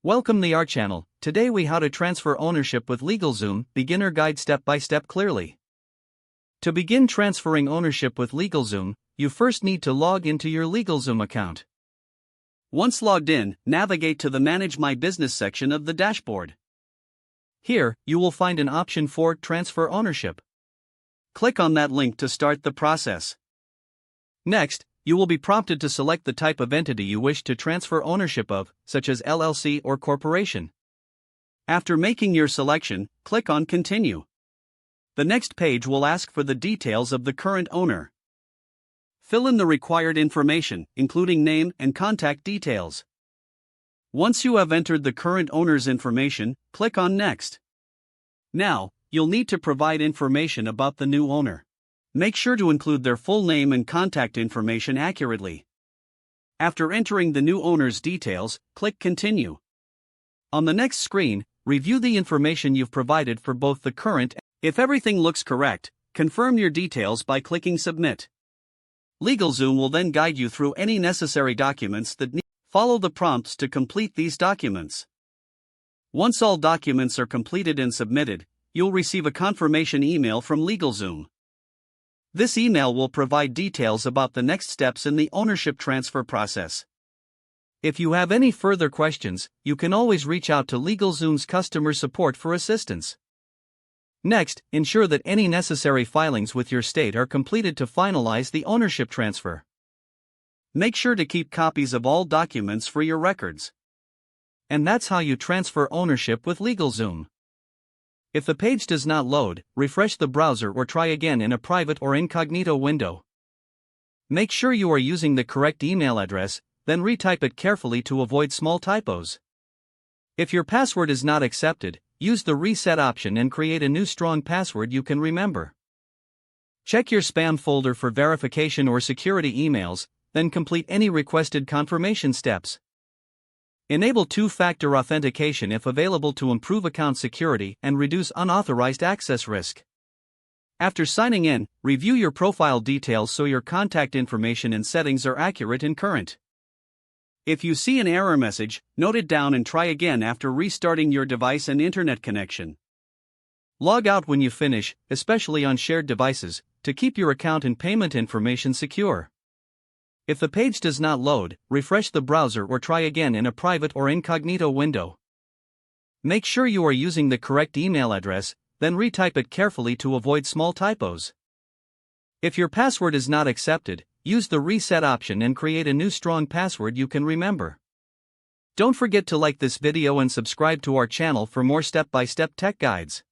Welcome to our channel. Today we how to transfer ownership with LegalZoom, beginner guide step by step clearly. To begin transferring ownership with LegalZoom, you first need to log into your LegalZoom account. Once logged in, navigate to the Manage My Business section of the dashboard. Here, you will find an option for Transfer Ownership. Click on that link to start the process. Next, you will be prompted to select the type of entity you wish to transfer ownership of, such as LLC or corporation. After making your selection, click on Continue. The next page will ask for the details of the current owner. Fill in the required information, including name and contact details. Once you have entered the current owner's information, click on Next. Now, you'll need to provide information about the new owner. Make sure to include their full name and contact information accurately. After entering the new owner's details, click Continue. On the next screen, review the information you've provided for both the current and if everything looks correct, confirm your details by clicking Submit. LegalZoom will then guide you through any necessary documents that need. Follow the prompts to complete these documents. Once all documents are completed and submitted, you'll receive a confirmation email from LegalZoom. This email will provide details about the next steps in the ownership transfer process. If you have any further questions, you can always reach out to LegalZoom's customer support for assistance. Next, ensure that any necessary filings with your state are completed to finalize the ownership transfer. Make sure to keep copies of all documents for your records. And that's how you transfer ownership with LegalZoom. If the page does not load, refresh the browser or try again in a private or incognito window. Make sure you are using the correct email address, then retype it carefully to avoid small typos. If your password is not accepted, use the reset option and create a new strong password you can remember. Check your spam folder for verification or security emails, then complete any requested confirmation steps. Enable two-factor authentication if available to improve account security and reduce unauthorized access risk. After signing in, review your profile details so your contact information and settings are accurate and current. If you see an error message, note it down and try again after restarting your device and internet connection. Log out when you finish, especially on shared devices, to keep your account and payment information secure. If the page does not load, refresh the browser or try again in a private or incognito window. Make sure you are using the correct email address, then retype it carefully to avoid small typos. If your password is not accepted, use the reset option and create a new strong password you can remember. Don't forget to like this video and subscribe to our channel for more step-by-step tech guides.